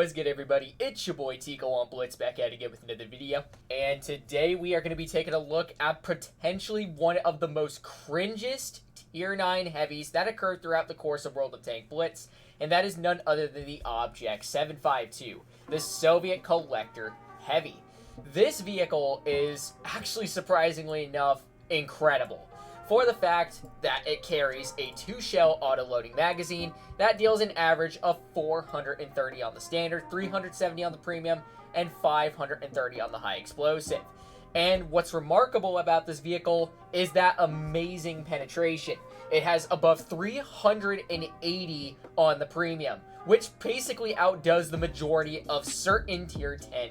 What's good, everybody? It's your boy Tico on Blitz, back at it again with another video. And today we are going to be taking a look at potentially one of the most cringest Tier 9 heavies that occurred throughout the course of World of Tank Blitz. And that is none other than the Object 752, the Soviet Collector Heavy. This vehicle is actually, surprisingly enough, incredible, for the fact that it carries a 2-shell auto-loading magazine that deals an average of 430 on the standard, 370 on the premium, and 530 on the high explosive. And what's remarkable about this vehicle is that amazing penetration. It has above 380 on the premium, which basically outdoes the majority of certain Tier 10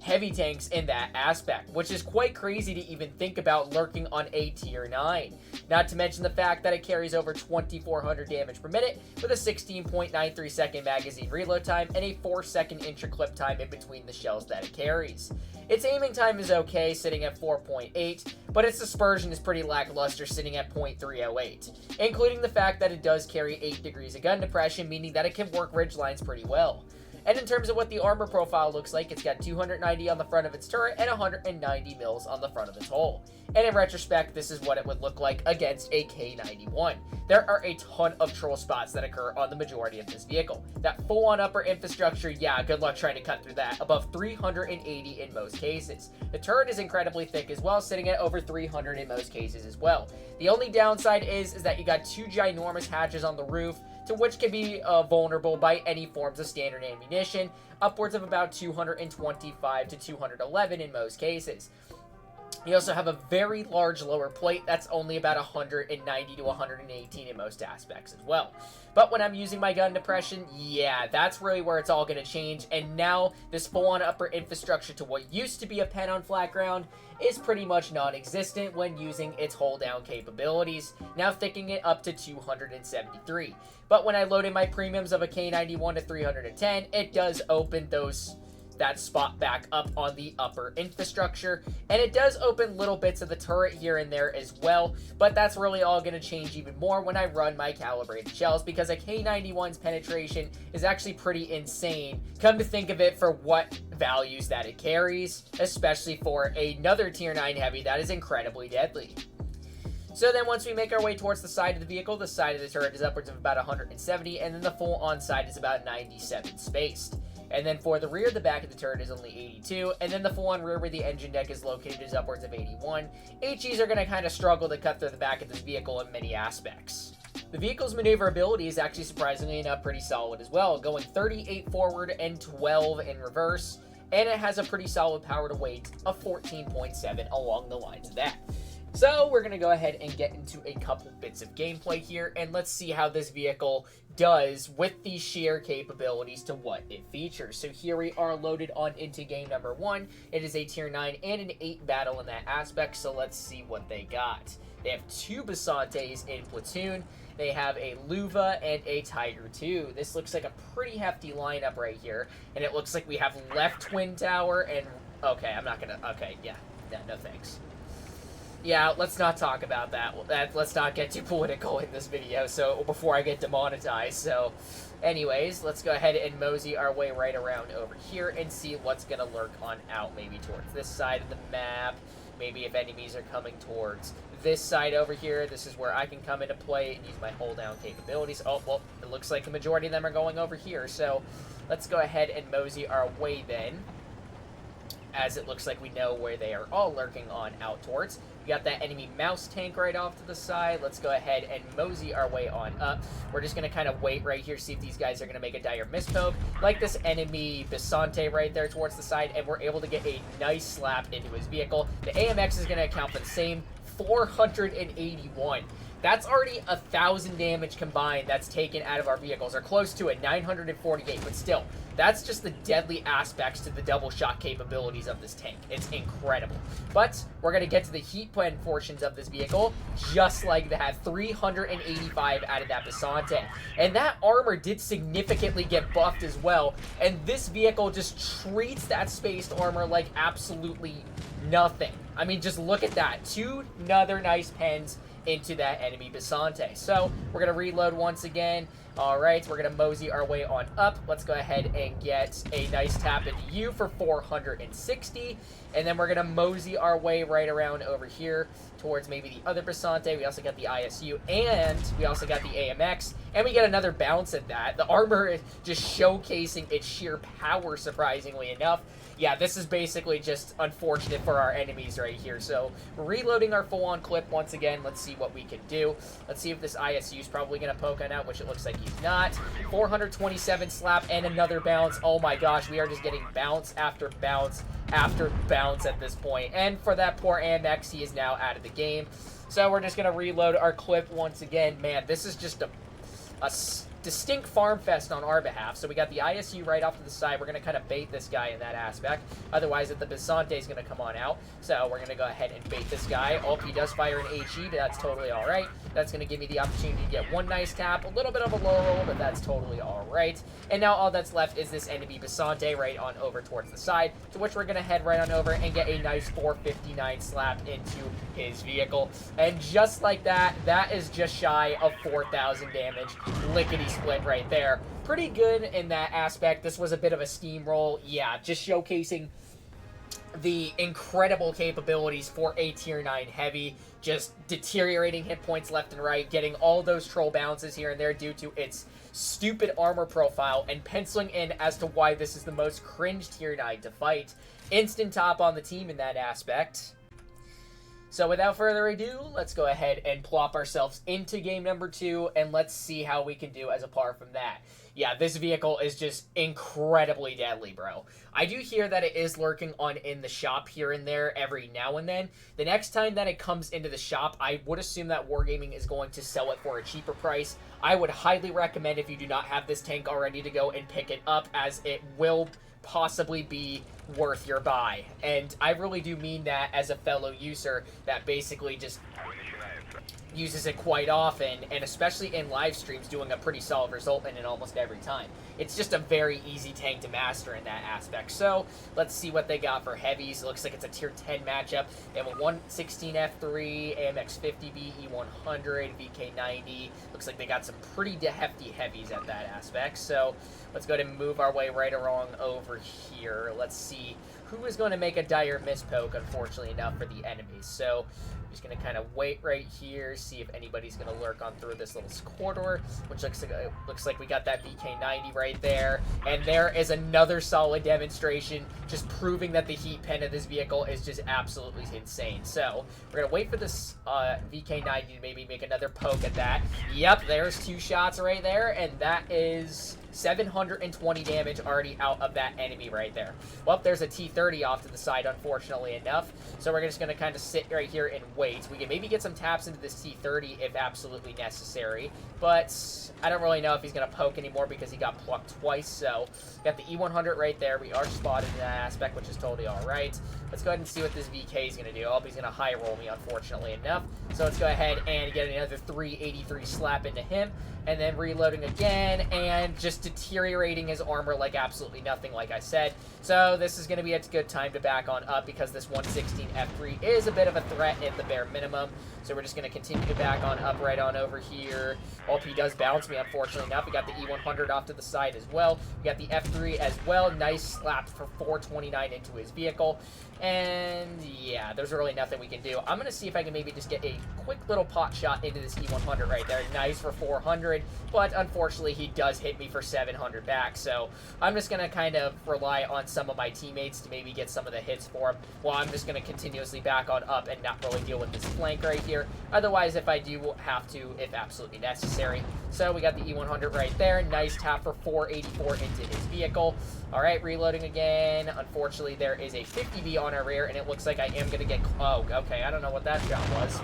heavy tanks in that aspect, which is quite crazy to even think about lurking on a Tier 9. Not to mention the fact that it carries over 2,400 damage per minute with a 16.93 second magazine reload time and a 4-second intra-clip time in between the shells that it carries. Its aiming time is okay, sitting at 4.8, but its dispersion is pretty lackluster, sitting at 0.308, including the fact that it does carry 8 degrees of gun depression, meaning that it can work ridge lines pretty well. And in terms of what the armor profile looks like, it's got 290 on the front of its turret and 190 mils on the front of its hull. And in retrospect, this is what it would look like against a K91. There are a ton of troll spots that occur on the majority of this vehicle. That full-on upper infrastructure, yeah, good luck trying to cut through that, above 380 in most cases. The turret is incredibly thick as well, sitting at over 300 in most cases as well. The only downside is that you got 2 ginormous hatches on the roof, to which can be vulnerable by any forms of standard ammunition, upwards of about 225 to 211 in most cases. You also have a very large lower plate that's only about 190 to 118 in most aspects as well. But when I'm using my gun depression, yeah, that's really where it's all going to change. And now this full-on upper infrastructure to what used to be a pen on flat ground is pretty much non-existent when using its hold-down capabilities, now thickening it up to 273. But when I load in my premiums of a K91 to 310, it does open that spot back up on the upper infrastructure, and it does open little bits of the turret here and there as well, but that's really all going to change even more when I run my calibrated shells, because a K91's penetration is actually pretty insane, come to think of it, for what values that it carries, especially for another Tier 9 heavy that is incredibly deadly. So then once we make our way towards the side of the vehicle, the side of the turret is upwards of about 170, and then the full on side is about 97 spaced. And then for the rear, the back of the turret is only 82, and then the full-on rear where the engine deck is located is upwards of 81. HEs are going to kind of struggle to cut through the back of this vehicle in many aspects. The vehicle's maneuverability is actually surprisingly enough pretty solid as well, going 38 forward and 12 in reverse, and it has a pretty solid power to weight of 14.7 along the lines of that. So we're going to go ahead and get into a couple bits of gameplay here, and let's see how this vehicle does with the sheer capabilities to what it features. So here we are loaded on into game number 1. It is a Tier 9 and an 8 battle in that aspect, so let's see what they got. They have 2 Basantes in platoon. They have a Luva and a Tiger 2. This looks like a pretty hefty lineup right here, and it looks like we have left Twin Tower and... Okay, I'm not gonna... Okay, yeah, no thanks. Yeah, let's not talk about that. Let's not get too political in this video, so before I get demonetized. So, anyways, let's go ahead and mosey our way right around over here and see what's going to lurk on out, maybe towards this side of the map. Maybe if enemies are coming towards this side over here, this is where I can come into play and use my hold-down capabilities. Oh, well, it looks like the majority of them are going over here, so let's go ahead and mosey our way then, as it looks like we know where they are all lurking on out towards. We got that enemy mouse tank right off to the side. Let's go ahead and mosey our way on up. We're just going to kind of wait right here, see if these guys are going to make a dire mispoke, like this enemy Basante right there towards the side, and we're able to get a nice slap into his vehicle. The AMX is going to account for the same 481. That's already 1,000 damage combined that's taken out of our vehicles, or close to it, 948, but still, that's just the deadly aspects to the double shot capabilities of this tank. It's incredible. But we're going to get to the heat plan portions of this vehicle, just like that, 385 out of that Basante. And that armor did significantly get buffed as well, and this vehicle just treats that spaced armor like absolutely nothing. I mean, just look at that. 2 Nother nice pens into that enemy Basante. So we're going to reload once again. Alright, we're going to mosey our way on up. Let's go ahead and get a nice tap into you for 460. And then we're going to mosey our way right around over here towards maybe the other Basante. We also got the ISU, and we also got the AMX. And we get another bounce at that. The armor is just showcasing its sheer power, surprisingly enough. Yeah, this is basically just unfortunate for our enemies right here. So, we're reloading our full-on clip once again. Let's see what we can do. Let's see if this ISU is probably going to poke on out, which it looks like he's not. 427 slap and another bounce. Oh my gosh, we are just getting bounce after bounce after bounce at this point. And for that poor AMX, he is now out of the game. So, we're just going to reload our clip once again. Man, this is just a distinct farm fest on our behalf. So we got the ISU right off to the side. We're going to kind of bait this guy in that aspect. Otherwise, the Basante is going to come on out. So we're going to go ahead and bait this guy. Oh, he does fire an HE, but that's totally all right. That's going to give me the opportunity to get one nice tap. A little bit of a low roll, but that's totally all right. And now all that's left is this enemy Basante right on over towards the side, to which we're going to head right on over and get a nice 459 slap into his vehicle. And just like that, that is just shy of 4,000 damage. Lickety split right there. Pretty good in that aspect. This was a bit of a steamroll. Yeah, just showcasing the incredible capabilities for a tier 9 heavy, just deteriorating hit points left and right, getting all those troll bounces here and there due to its stupid armor profile, and penciling in as to why this is the most cringe tier 9 to fight. Instant top on the team in that aspect. So without further ado, let's go ahead and plop ourselves into game number 2, and let's see how we can do as apart from that. Yeah, this vehicle is just incredibly deadly, bro. I do hear that it is lurking on in the shop here and there every now and then. The next time that it comes into the shop, I would assume that Wargaming is going to sell it for a cheaper price. I would highly recommend, if you do not have this tank already, to go and pick it up, as it will possibly be worth your buy. And I really do mean that as a fellow user that basically just uses it quite often, and especially in live streams, doing a pretty solid result in it almost every time. It's just a very easy tank to master in that aspect. So let's see what they got for heavies. It looks like it's a tier 10 matchup. They have a 116 F3, AMX 50B, E100, VK90. Looks like they got some pretty hefty heavies at that aspect. So let's go ahead and move our way right along over here. Let's see who is going to make a dire mispoke, unfortunately enough, for the enemies. So I'm just going to kind of wait right here, see if anybody's going to lurk on through this little corridor, which looks like we got that VK90 right there. And there is another solid demonstration, just proving that the heat pen of this vehicle is just absolutely insane. So we're going to wait for this VK90 to maybe make another poke at that. Yep, there's 2 shots right there, and that is 720 damage already out of that enemy right there. Well, there's a T30 off to the side, unfortunately enough. So we're just going to kind of sit right here and wait. We can maybe get some taps into this T30 if absolutely necessary, but I don't really know if he's going to poke anymore because he got plucked twice. So got the E100 right there. We are spotted in that aspect, which is totally all right. Let's go ahead and see what this VK is going to do. Oh, he's going to high roll me, unfortunately enough. So let's go ahead and get another 383 slap into him, and then reloading again, and just deteriorating his armor like absolutely nothing, like I said. So this is going to be a good time to back on up, because this 116 F3 is a bit of a threat at the bare minimum. So we're just going to continue to back on up right on over here. Oh, he does bounce me, unfortunately enough. We got the E100 off to the side as well. We got the F3 as well. Nice slap for 429 into his vehicle. And yeah, there's really nothing we can do. I'm going to see if I can maybe just get a quick little pot shot into this E100 right there. Nice for 400, but unfortunately he does hit me for 700 back. So I'm just going to kind of rely on some of my teammates to maybe get some of the hits for him, while I'm just going to continuously back on up and not really deal with this flank right here. Otherwise, if I do, we'll have to if absolutely necessary. So we got the E100 right there. Nice tap for 484 into his vehicle. All right, reloading again. Unfortunately, there is a 50B on our rear, and it looks like I am going to get... Oh, okay, I don't know what that shot was.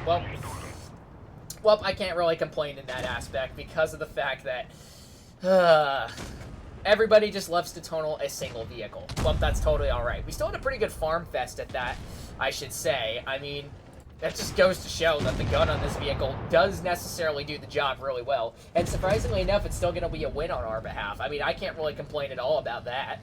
Well, I can't really complain in that aspect because of the fact that everybody just loves to tonal a single vehicle. Well, that's totally all right. We still had a pretty good farm fest at that, I should say. I mean, that just goes to show that the gun on this vehicle does necessarily do the job really well. And surprisingly enough, it's still going to be a win on our behalf. I mean, I can't really complain at all about that.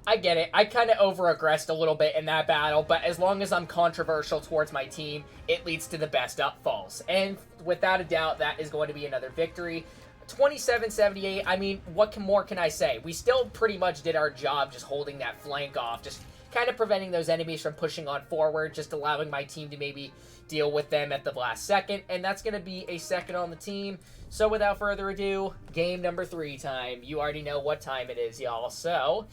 I get it. I kind of over-aggressed a little bit in that battle, but as long as I'm controversial towards my team, it leads to the best up falls. And without a doubt, that is going to be another victory. 2778, I mean, what more can I say? We still pretty much did our job just holding that flank off, just kind of preventing those enemies from pushing on forward, just allowing my team to maybe deal with them at the last second, and that's going to be a second on the team. So without further ado, game number 3 time. You already know what time it is, y'all. So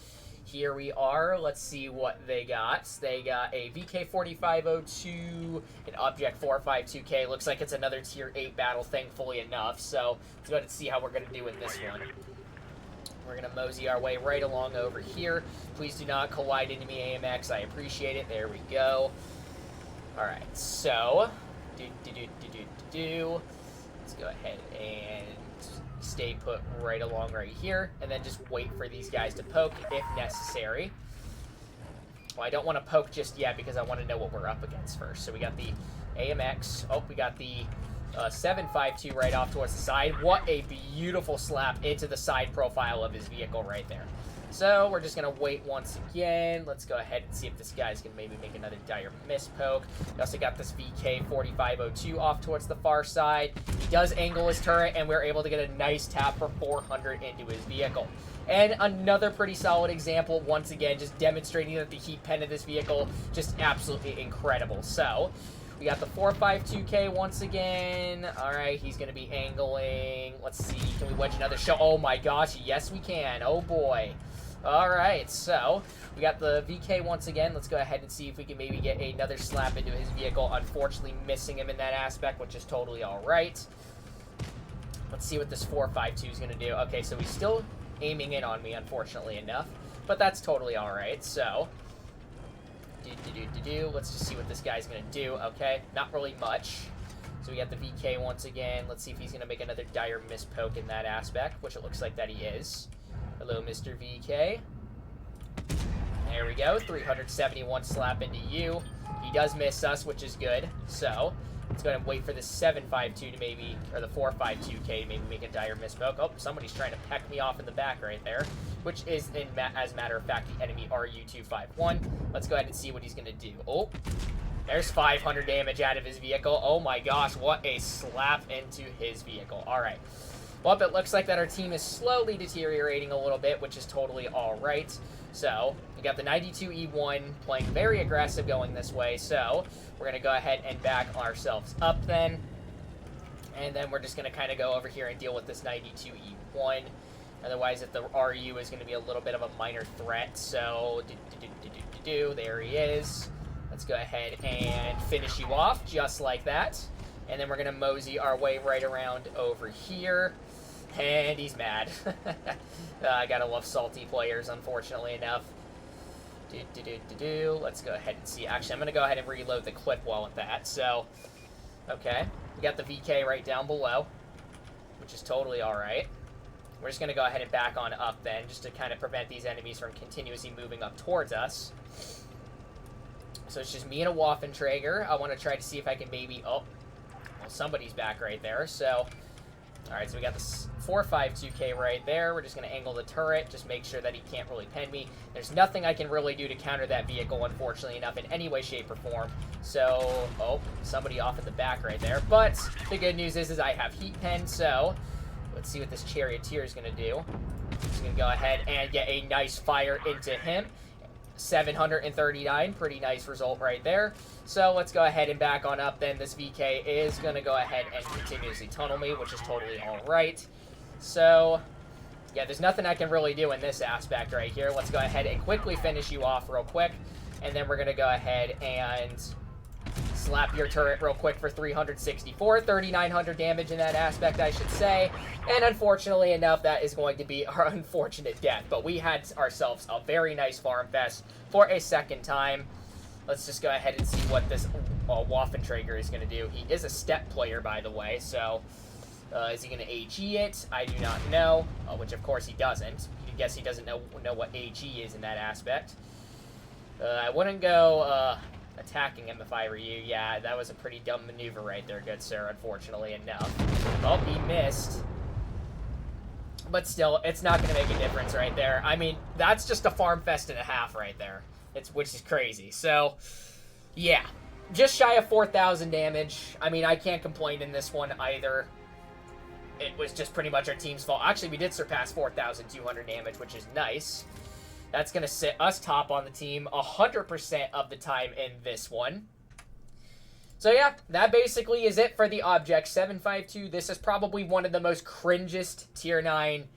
here we are. Let's see what they got. They got a VK4502, an Object 452K. Looks like it's another Tier 8 battle, thankfully enough. So let's go ahead and see how we're going to do in this one. We're going to mosey our way right along over here. Please do not collide into me, AMX. I appreciate it. There we go. All right, so let's go ahead and stay put right along right here, and then just wait for these guys to poke if necessary. Well, I don't want to poke just yet because I want to know what we're up against first. So we got the AMX. Oh, we got the 752 right off towards the side. What a beautiful slap into the side profile of his vehicle right there. So we're just going to wait once again. Let's go ahead and see if this guy's going to maybe make another dire miss poke. We also got this VK4502 off towards the far side. He does angle his turret, and we're able to get a nice tap for 400 into his vehicle. And another pretty solid example, once again, just demonstrating that the heat pen of this vehicle just absolutely incredible. So we got the 452K once again. All right, he's going to be angling. Let's see. Can we wedge another shot? Oh, my gosh. Yes, we can. Oh, boy. All right, so we got the VK once again. Let's go ahead and see if we can maybe get another slap into his vehicle. Unfortunately, missing him in that aspect, which is totally all right. Let's see what this 452 is going to do. Okay, so he's still aiming in on me, unfortunately enough, but that's totally all right. So let's just see what this guy's going to do. Okay, not really much. So we got the VK once again. Let's see if he's going to make another dire miss poke in that aspect, which it looks like that he is. Hello, Mr. VK. There we go. 371 slap into you. He does miss us, which is good. So let's go ahead and wait for the 752 to maybe, or the 452K to maybe make a dire miss poke. Oh, somebody's trying to peck me off in the back right there, which is, as a matter of fact, the enemy RU251. Let's go ahead and see what he's going to do. Oh, there's 500 damage out of his vehicle. Oh my gosh, what a slap into his vehicle. All right. Well, it looks like that our team is slowly deteriorating a little bit, which is totally all right. So we got the 92E1 playing very aggressive going this way. So we're going to go ahead and back ourselves up then. And then we're just going to kind of go over here and deal with this 92E1. Otherwise, if the RU is going to be a little bit of a minor threat. So there he is. Let's go ahead and finish you off just like that. And then we're going to mosey our way right around over here. And he's mad. I gotta love salty players, unfortunately enough. Let's go ahead and see. Actually, I'm going to go ahead and reload the clip while at that. So, okay. We got the VK right down below, which is totally alright. We're just going to go ahead and back on up then, just to kind of prevent these enemies from continuously moving up towards us. So it's just me and a Waffenträger. I want to try to see if I can maybe... Oh, well, somebody's back right there. So, alright, so we got this 452K right there. We're just going to angle the turret, just make sure that he can't really pen me. There's nothing I can really do to counter that vehicle, unfortunately enough, in any way, shape, or form. So, oh, somebody off in the back right there. But the good news is I have heat pen, so let's see what this Charioteer is going to do. Just going to go ahead and get a nice fire into him. 739, pretty nice result right there. So let's go ahead and back on up then. This VK is going to go ahead and continuously tunnel me, which is totally alright. So, yeah, there's nothing I can really do in this aspect right here. Let's go ahead and quickly finish you off real quick. And then we're going to go ahead and slap your turret real quick for 364. 3,900 damage in that aspect, I should say. And unfortunately enough, that is going to be our unfortunate death. But we had ourselves a very nice farm fest for a second time. Let's just go ahead and see what this Waffenträger is going to do. He is a step player, by the way, so is he going to AG it? I do not know, which of course he doesn't. I guess he doesn't know what AG is in that aspect. I wouldn't go attacking him if I were you. Yeah, that was a pretty dumb maneuver right there, good sir, unfortunately enough. Oh, he missed. But still, it's not going to make a difference right there. I mean, that's just a farm fest and a half right there. Which is crazy. So, yeah. Just shy of 4,000 damage. I mean, I can't complain in this one either. it was just pretty much our team's fault. Actually, we did surpass 4,200 damage, which is nice. That's going to sit us top on the team 100% of the time in this one. So yeah, that basically is it for the Object 752. This is probably one of the most cringest Tier 9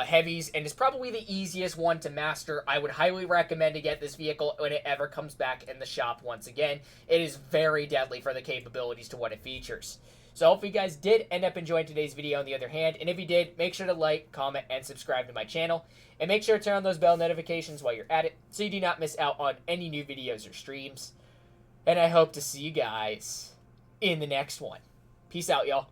heavies, and it's probably the easiest one to master. I would highly recommend to get this vehicle when it ever comes back in the shop once again. It is very deadly for the capabilities to what it features. So hopefully you guys did end up enjoying today's video on the other hand, and if you did, make sure to like, comment, and subscribe to my channel. And make sure to turn on those bell notifications while you're at it, so you do not miss out on any new videos or streams. And I hope to see you guys in the next one. Peace out, y'all.